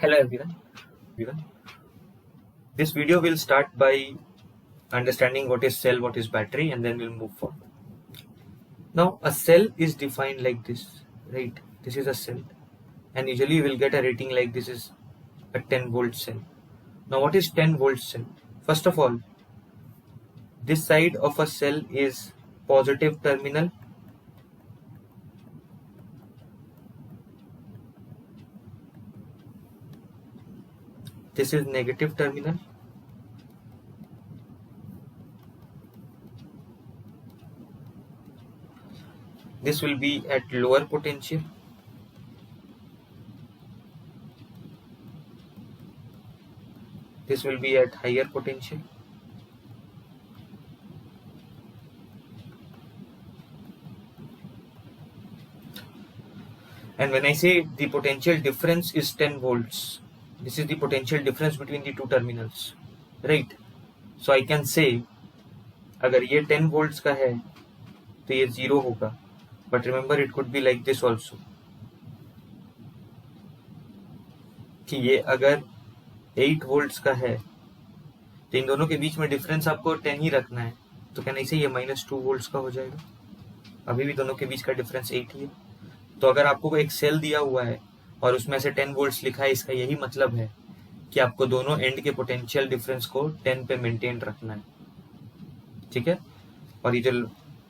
Hello everyone. This video will start by understanding what is cell, what is battery, and then we'll move forward. Now a cell is defined like this, right? This is a cell, and usually we'll get a rating like this is a 10-volt cell. Now what is 10-volt cell? First of all, this side of a cell is positive terminal. This is negative terminal. This will be at lower potential. This will be at higher potential. And when I say the potential difference is 10 volts, this is the potential difference between the two terminals, right? So I can say अगर ये 10 volts का है तो ये 0 होगा, but remember it could be like this also कि ये अगर 8 volts का है तो इन दोनों के बीच में डिफरेंस आपको 10 ही रखना है, तो कहना इसे ये -2 volts का हो जाएगा. अभी भी दोनों के बीच का डिफरेंस 8 ही है. तो अगर आपको एक सेल दिया हुआ है और उसमें से 10 वोल्ट्स लिखा है, इसका यही मतलब है कि आपको दोनों एंड के पोटेंशियल डिफरेंस को 10 पे मेंटेन रखना है, ठीक है. और ये जो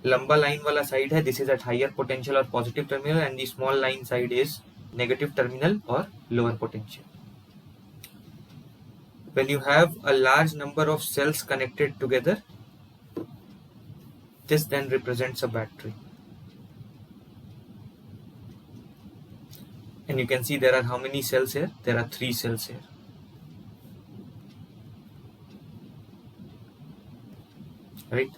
लंबा लाइन वाला साइड है, this is at higher potential और positive terminal, and the small line side is negative terminal और lower potential. When you have a large number of cells connected together, this then represents a battery. And you can see there are how many cells here? There are 3 cells here. Right?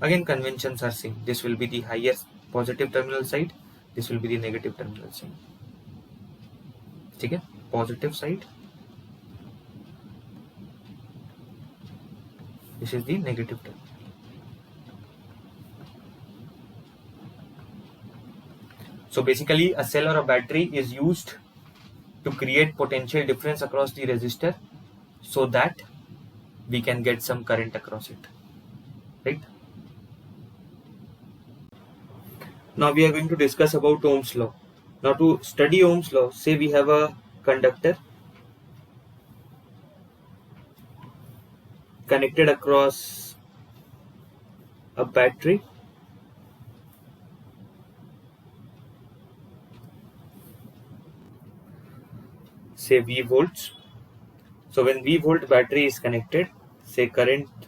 Again, conventions are same. This will be the highest positive terminal side. This will be the negative terminal side. Okay? Positive side. This is the negative terminal. So basically, a cell or a battery is used to create potential difference across the resistor so that we can get some current across it, right? Now we are going to discuss about Ohm's law. Now to study Ohm's law, say we have a conductor connected across a battery. Say V volts. So when V volt battery is connected, say current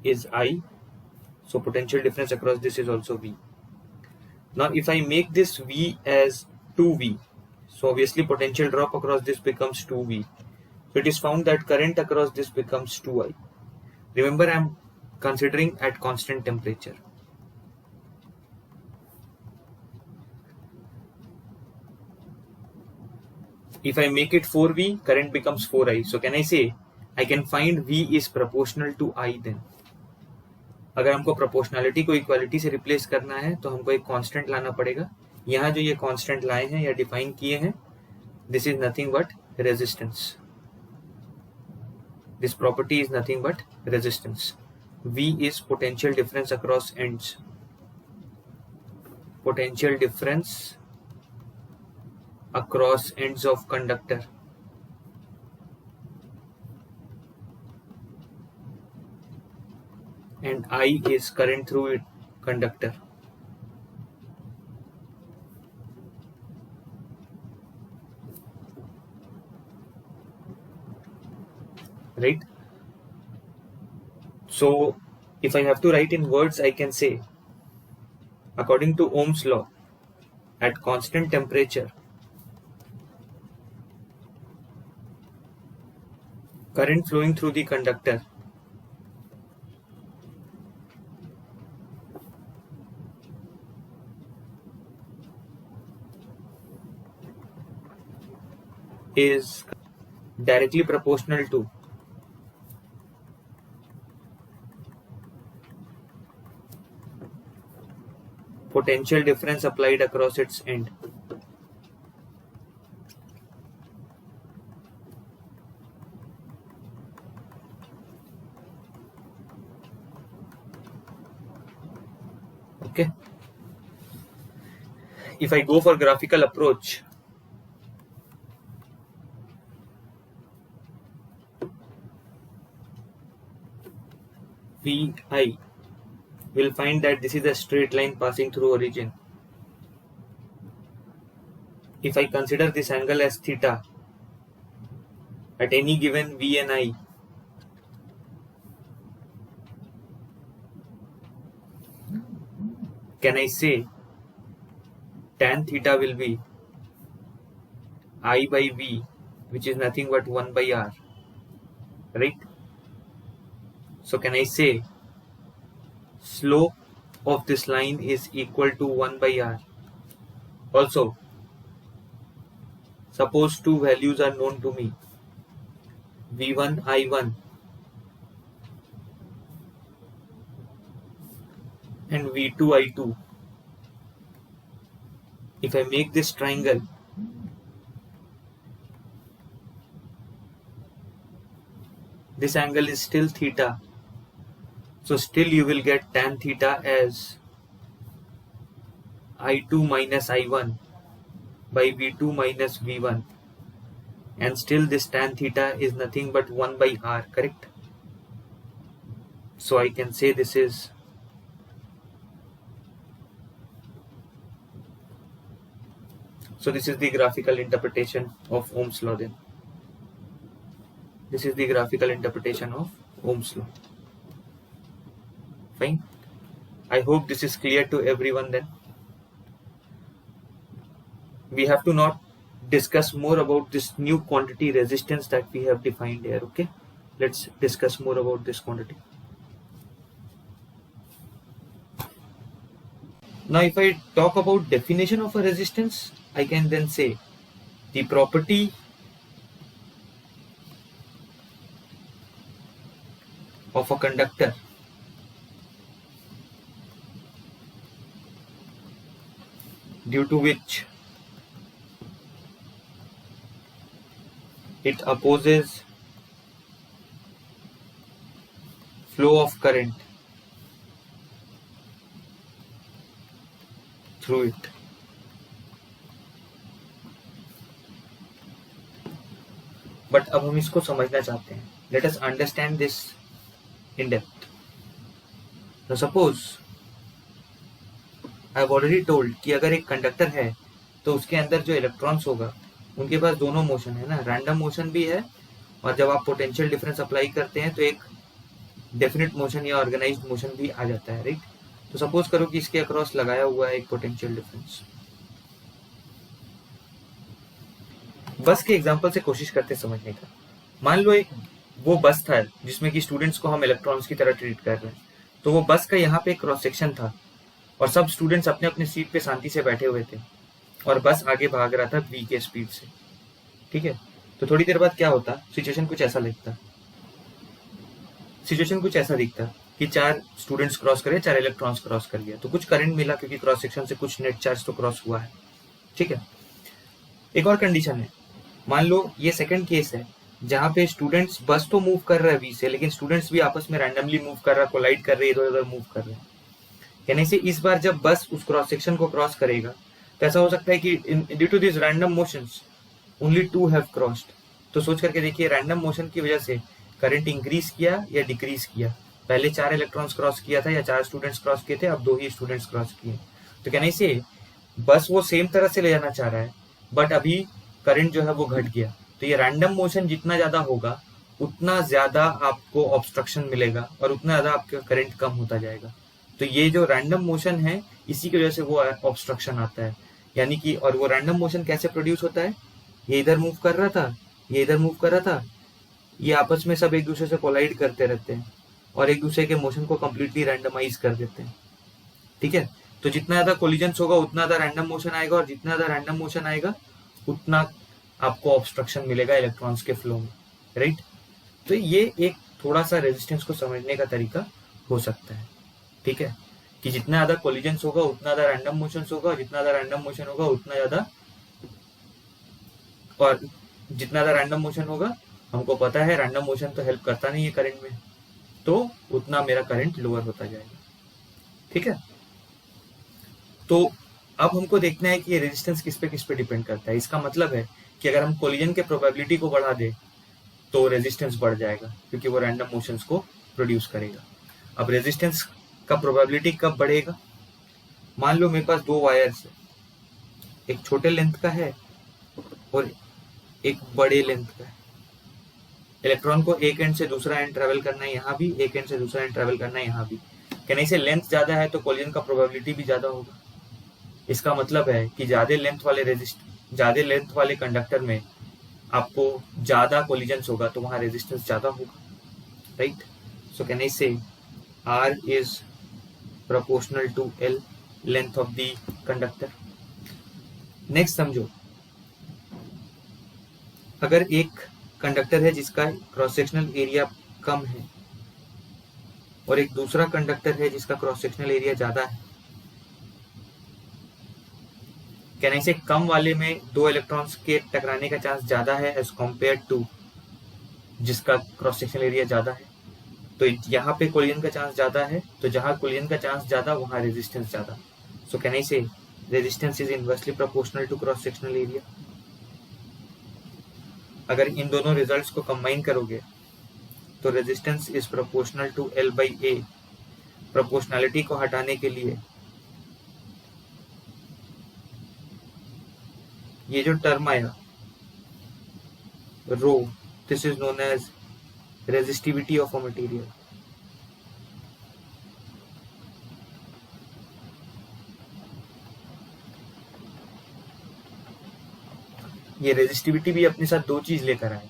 is I, so potential difference across this is also V. Now if I make this V as 2V, so obviously potential drop across this becomes 2V. So it is found that current across this becomes 2I. Remember, I am considering at constant temperature. If I make it 4V, current becomes 4I. So can I say I can find V is proportional to I then? अगर हमको proportionality को equality से replace करना है तो हमको एक constant लाना पड़ेगा. यहाँ जो ये कांस्टेंट लाए हैं या डिफाइन किए हैं, this is nothing but resistance. This property is nothing but resistance. V is potential difference across ends. Potential difference across ends of conductor. And I is current through it, conductor. Right? So if I have to write in words, I can say, according to Ohm's law, at constant temperature, current flowing through the conductor is directly proportional to potential difference applied across its end. if I go for graphical approach, Vi will find that this is a straight line passing through origin. If I consider this angle as theta at any given V and I, can I say tan theta will be I by V, which is nothing but 1 by R, right? So can I say slope of this line is equal to 1 by R? Also, suppose two values are known to me, V1, I1 and V2, I2. If I make this triangle, this angle is still theta. So still you will get tan theta as I2 minus I1 by V2 minus V1, and still this tan theta is nothing but 1 by R, correct? So I can say this is the graphical interpretation of Ohm's law then. This is the graphical interpretation of Ohm's law. Fine. I hope this is clear to everyone then. We have to not discuss more about this new quantity resistance that we have defined here, okay? Let's discuss more about this quantity. Now if I talk about definition of a resistance, I can then say the property of a conductor due to which it opposes flow of current through it. But अब हम इसको समझना चाहते हैं. Let us understand this in depth. Now suppose I have already told कि अगर एक conductor है तो उसके अंदर जो इलेक्ट्रॉन्स होगा उनके पास दोनों मोशन है ना, रैंडम मोशन भी है, और जब आप पोटेंशियल डिफरेंस अप्लाई करते हैं तो एक डेफिनेट मोशन या ऑर्गेनाइज्ड मोशन भी आ जाता है, राइट? तो सपोज करो कि इसके अक्रॉस लगाया हुआ है एक पोटेंशियल डिफरेंस. बस के एग्जांपल से कोशिश करते समझने का. मान लो एक वो बस था जिसमें कि स्टूडेंट्स को हम इलेक्ट्रॉन्स की तरह ट्रीट कर रहे हैं. तो वो बस का यहाँ पे क्रॉस सेक्शन था और सब स्टूडेंट्स अपने अपने सीट पे शांति से बैठे हुए थे और बस आगे भाग रहा था v के स्पीड से. ठीक है, तो थोड़ी देर बाद क्या होता, सिचुएशन कुछ ऐसा दिखता कि 4 स्टूडेंट्स क्रॉस करे, 4 इलेक्ट्रॉन्स क्रॉस कर लिया, तो कुछ करंट मिला क्योंकि क्रॉस सेक्शन से कुछ नेट चार्ज तो क्रॉस हुआ है. ठीक है, एक और कंडीशन है. मान लो ये सेकंड केस है जहाँ पे स्टूडेंट्स, बस तो मूव कर रहा है v से, लेकिन स्टूडेंट्स भी आपस में रैंडमली मूव कर रहा है, कोलाइड कर रहे हैं, इधर उधर मूव कर रहे हैं. यानी से इस बार जब बस उस क्रॉस सेक्शन को क्रॉस करेगा तो ऐसा हो सकता है कि due to this random motions only 2 have crossed. तो सोच करके देखिए, रैंडम मोशन की वजह से करंट इंक्रीज किया या डिक्रीज किया. पहले 4 इलेक्ट्रॉन्स क्रॉस किया था या 4 स्टूडेंट्स क्रॉस किए थे, अब 2 ही स्टूडेंट्स क्रॉस किए. तो कहने से बस वो सेम तरह से ले जाना चाह रहा है, बट अभी करंट जो है वो घट गया. तो ये रैंडम मोशन जितना ज्यादा होगा उतना ज्यादा आपको ऑब्स्ट्रक्शन मिलेगा और उतना ज्यादा आपका करंट कम होता जाएगा. तो ये जो रैंडम मोशन है इसी की वजह से वो ऑब्स्ट्रक्शन आता है. यानी कि, और वो रैंडम मोशन कैसे प्रोड्यूस होता है, ये इधर मूव कर रहा था, ये इधर मूव कर रहा था, ये आपस में सब एक दूसरे से कोलाइड करते रहते हैं और एक दूसरे के मोशन को कंप्लीटली रैंडमाइज कर देते हैं. ठीक है, तो जितना ज्यादा कोलिजन्स होगा उतना ज्यादा रैंडम मोशन आएगा और जितना ज्यादा रैंडम मोशन आएगा उतना आपको ऑब्स्ट्रक्शन मिलेगा इलेक्ट्रॉन्स के फ्लो में, राइट? तो ये एक थोड़ा सा रेजिस्टेंस को समझने का तरीका हो सकता है. ठीक है, कि जितना ज्यादा कोलिजन्स होगा उतना ज्यादा रैंडम मोशंस होगा, जितना ज्यादा रैंडम मोशन होगा उतना ज्यादा, और जितना ज्यादा रैंडम मोशन होगा, हमको पता है रैंडम मोशन तो हेल्प करता नहीं है करंट में, तो उतना मेरा करंट लोअर होता जाएगा. ठीक है, तो अब हमको देखना है कि ये रेजिस्टेंस किस पे डिपेंड करता है। इसका मतलब है कि अगर हम कोलिजन के प्रोबेबिलिटी को बढ़ा दें तो रेजिस्टेंस बढ़ जाएगा, क्योंकि वो रैंडम मोशंस को प्रोड्यूस करेगा। अब रेजिस्टेंस का प्रोबेबिलिटी कब बढ़ेगा? मान लो मेरे पास दो वायर्स है, एक छोटे लेंथ का है और एक बड़े लेंथ का है। इलेक्ट्रॉन को एक एंड से दूसरा एंड ट्रेवल करना है, यहाँ भी एक एंड से दूसरा एंड ट्रेवल करना है, यहाँ भी। कहने से लेंथ ज्यादा है तो कोलिजन का प्रोबेबिलिटी भी ज्यादा होगा। इसका मतलब है कि ज्यादा लेंथ वाले कंडक्टर में आपको ज्यादा कोलिजन्स होगा तो वहां रेजिस्टेंस ज्यादा होगा, राइट? सो कैन आई से R is proportional to L, length of the conductor. Next समझो, अगर एक कंडक्टर है जिसका क्रॉस सेक्शनल एरिया कम है और एक दूसरा कंडक्टर है जिसका क्रॉस सेक्शनल एरिया ज्यादा है, कहने से कम वाले में दो इलेक्ट्रॉन्स के टकराने का चांस ज्यादा है एज कम्पेयर टू जिसका क्रॉस सेक्शनल एरिया ज्यादा है। तो यहाँ पे कोलिजन का चांस ज्यादा है, तो जहां कोलिजन का चांस ज्यादा वहां रेजिस्टेंस ज्यादा। सो can I say resistance is inversely proportional to cross sectional area. अगर इन दोनों रिजल्ट्स को कंबाइन करोगे तो resistance is proportional to L by A। Proportionality को हटाने के लिए ये जो टर्म आया rho, this is known as resistivity of a material। ये रेजिस्टिविटी भी अपने साथ दो चीज लेकर आए।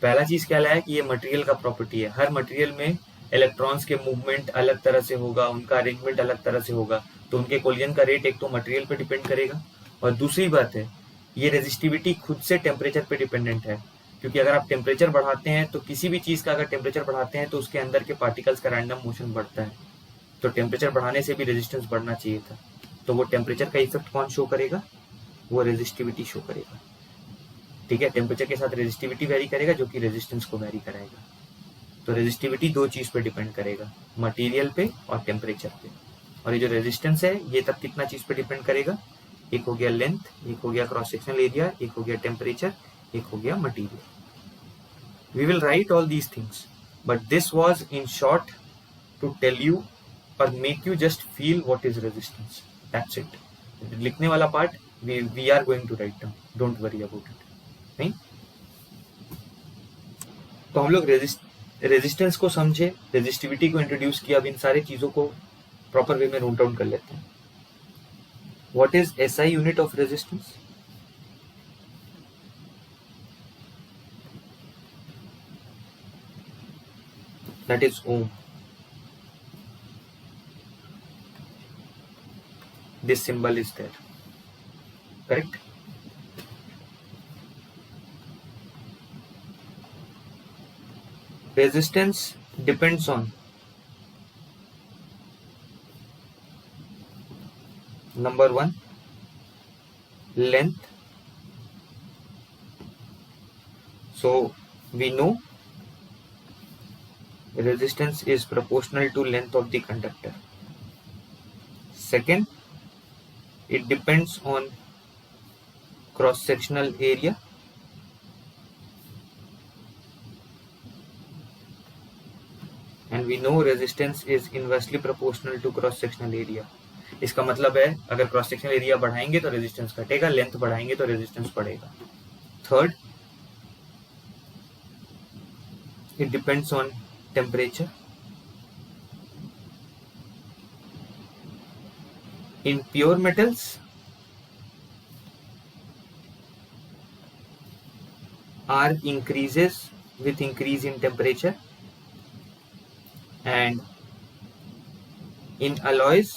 पहला चीज क्या लाया कि ये मटेरियल का प्रॉपर्टी है, हर मटेरियल में इलेक्ट्रॉन्स के मूवमेंट अलग तरह से होगा, उनका अरेंजमेंट अलग तरह से होगा, तो उनके कोलिजन का रेट एक तो मटेरियल पे डिपेंड करेगा, और दूसरी बात है ये रेजिस्टिविटी खुद से टेम्परेचर पे डिपेंडेंट है, क्योंकि अगर आप टेम्परेचर बढ़ाते हैं तो किसी भी चीज का अगर टेम्परेचर बढ़ाते हैं तो उसके अंदर के पार्टिकल्स का रैंडम मोशन बढ़ता है, तो टेम्परेचर बढ़ाने से भी रेजिस्टेंस बढ़ना चाहिए था। तो वो टेम्परेचर का इफेक्ट कौन शो करेगा? वो रेजिस्टिविटी शो करेगा, ठीक है? टेम्परेचर के साथ रेजिस्टिविटी वेरी करेगा जो कि रेजिस्टेंस को वेरी कराएगा। तो रेजिस्टिविटी दो चीज पे डिपेंड करेगा, मटेरियल पे और टेम्परेचर पे। और ये जो रेजिस्टेंस है ये तब कितना चीज पे डिपेंड करेगा? एक हो गया लेंथ, एक हो गया क्रॉस सेक्शनल एरिया, एक हो गया टेम्परेचर, एक हो गया material. We will write all these things, but this was in short to tell you or make you just feel what is resistance. That's it. लिखने वाला part we are going to write down. Don't worry about it. नहीं? तो हम लोग resistance को समझे, resistivity को introduce किया, अब इन सारे चीजों को प्रॉपर वे में नोट डाउन कर लेते हैं। What is SI unit of resistance? That is ohm. This symbol is there, correct? Resistance depends on number one, length. So we know resistance is proportional to length of the conductor. Second, it depends on cross sectional area. And we know resistance is inversely proportional to cross sectional area. इसका मतलब है अगर cross sectional area बढ़ाएंगे तो resistance घटेगा, length बढ़ाएंगे तो resistance बढ़ेगा। Third, it depends on temperature. In pure metals, R increases with increase in temperature, and in alloys,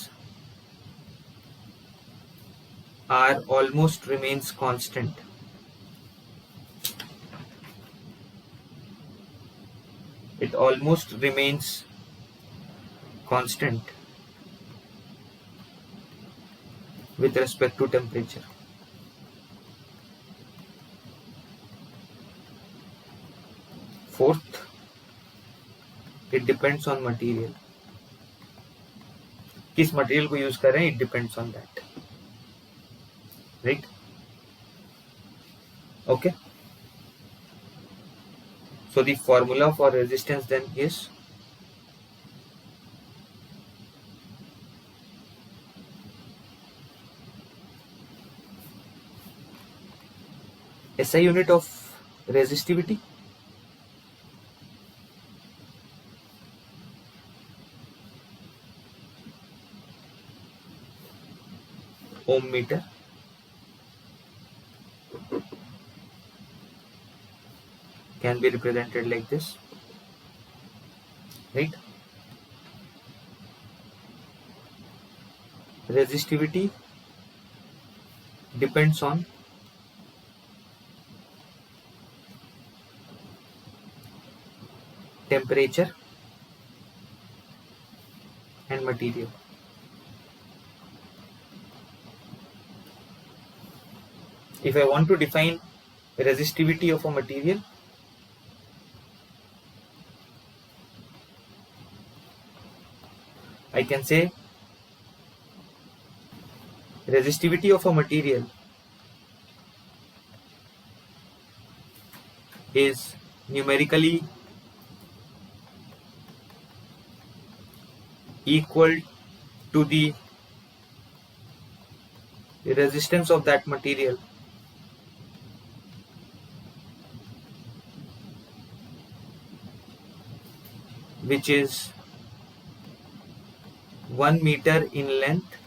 R almost remains constant. It almost remains constant with respect to temperature. Fourth, it depends on material. किस material को use कर रहे हैं, it depends on that, right? Okay, so the formula for resistance then is SI unit of resistivity ohm meter can be represented like this, right? Resistivity depends on temperature and material. If I want to define resistivity of a material, I can say resistivity of a material is numerically equal to the resistance of that material which is 1 meter in length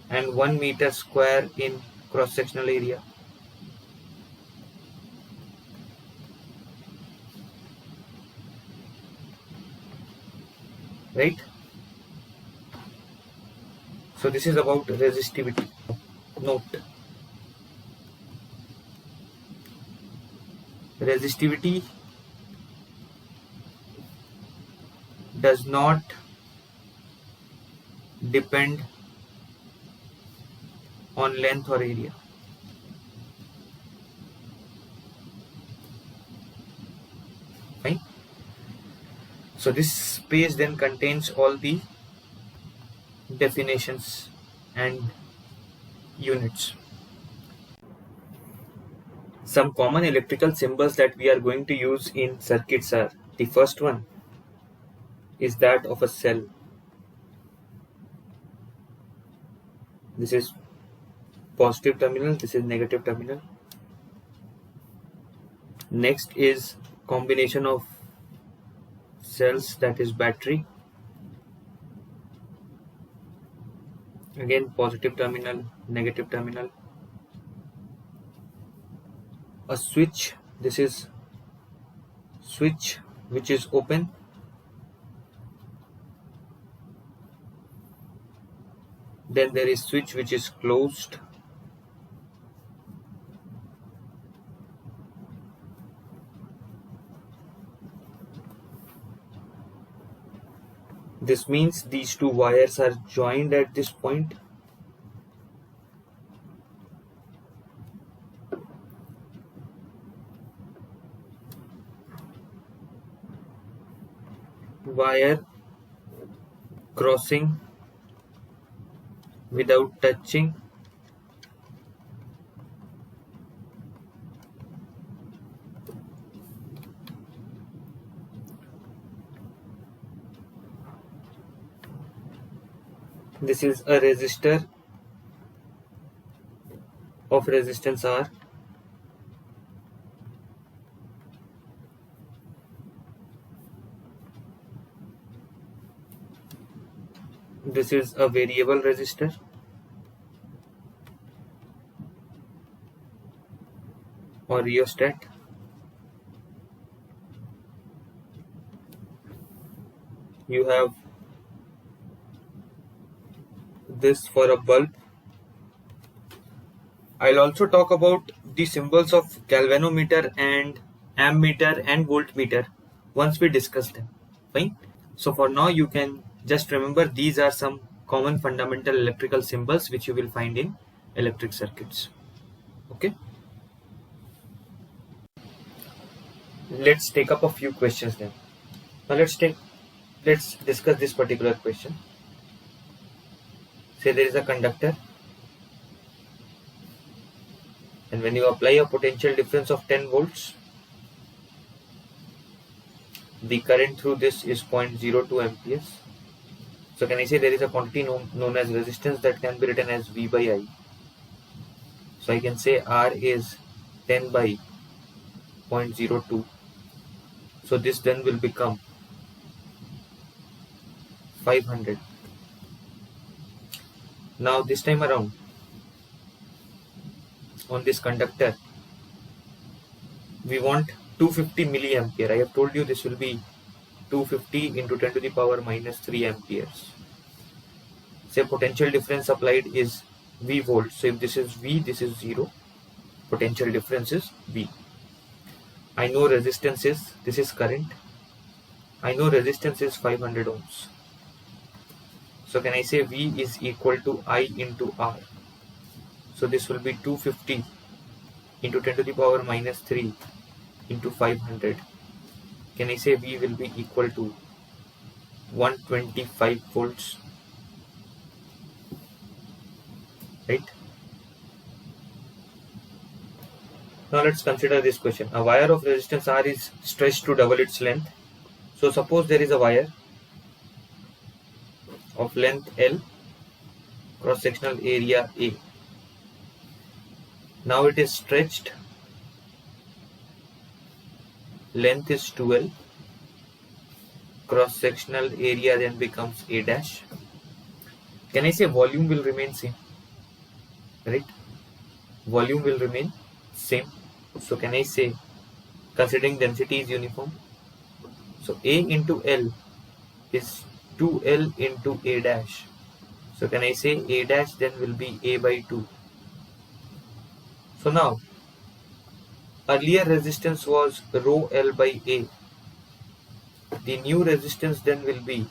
and 1 meter square in cross-sectional area. Right? So this is about resistivity. Note, resistivity does not depend on length or area. Fine. So this page then contains all the definitions and units. Some common electrical symbols that we are going to use in circuits are, the first one is that of a cell. This is positive terminal, this is negative terminal. Next is combination of cells, that is battery. Again, positive terminal, negative terminal. A switch, this is switch which is open. Then there is switch which is closed. This means these two wires are joined at this point. Wire crossing without touching. This is a resistor of resistance R. This is a variable resistor. Or rheostat. You have this for a bulb. I'll also talk about the symbols of galvanometer and ammeter and voltmeter once we discuss them. Fine. So for now you can just remember these are some common fundamental electrical symbols which you will find in electric circuits. Okay. Let's take up a few questions then. Now let's take Let's discuss this particular question. Say there is a conductor, and when you apply a potential difference of 10 volts, the current through this is 0.02 amperes. So can I say there is a quantity known as resistance that can be written as V by I. So I can say R is 10 by 0.02. So this then will become 500. Now this time around, on this conductor, we want 250 milliampere. I have told you this will be 250 into 10 to the power minus 3 amperes. Say potential difference applied is V volts. So if this is V, this is 0. Potential difference is V. I know resistance is, this is current. I know resistance is 500 ohms. So can I say V is equal to I into R. So this will be 250 into 10 to the power minus 3 into 500. Can I say V will be equal to 125 volts? Right? Now let's consider this question. A wire of resistance R is stretched to double its length. So suppose there is a wire of length L, cross-sectional area A. Now it is stretched, length is 2L, cross-sectional area then becomes A dash. Can I say volume will remain same? Right? Volume will remain same. So can I say, considering density is uniform, so A into L is 2L into A dash. So can I say A dash then will be A by 2. So now, earlier resistance was rho L by A. The new resistance then will be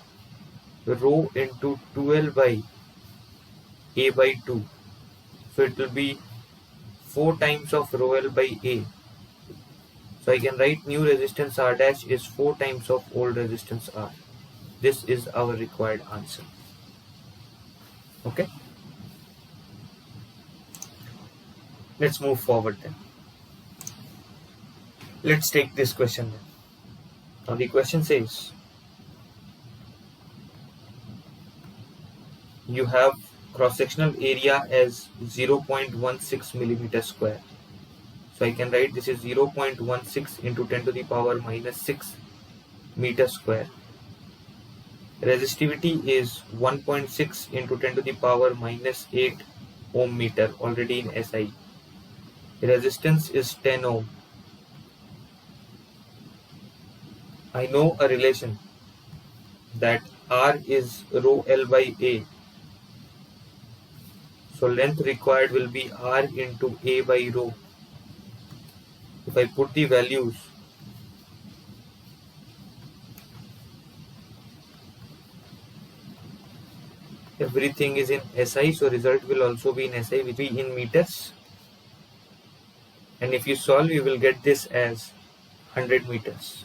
rho into 2L by A by 2. So it will be 4 times of rho L by A. So I can write new resistance R dash is 4 times of old resistance R. This is our required answer. Okay. Let's move forward then. Let's take this question then. Now the question says, you have cross-sectional area as 0.16 millimeter square. So I can write this is 0.16 into 10 to the power minus 6 meter square. Resistivity is 1.6 into 10 to the power minus 8 ohm meter, already in SI. Resistance is 10 ohm. I know a relation that R is rho L by A. So length required will be R into A by rho. If I put the values, everything is in SI, so result will also be in SI, which will be in meters. And if you solve, you will get this as 100 meters.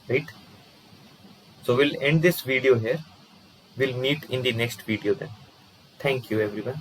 Right? So we'll end this video here. We'll meet in the next video then. Thank you everyone.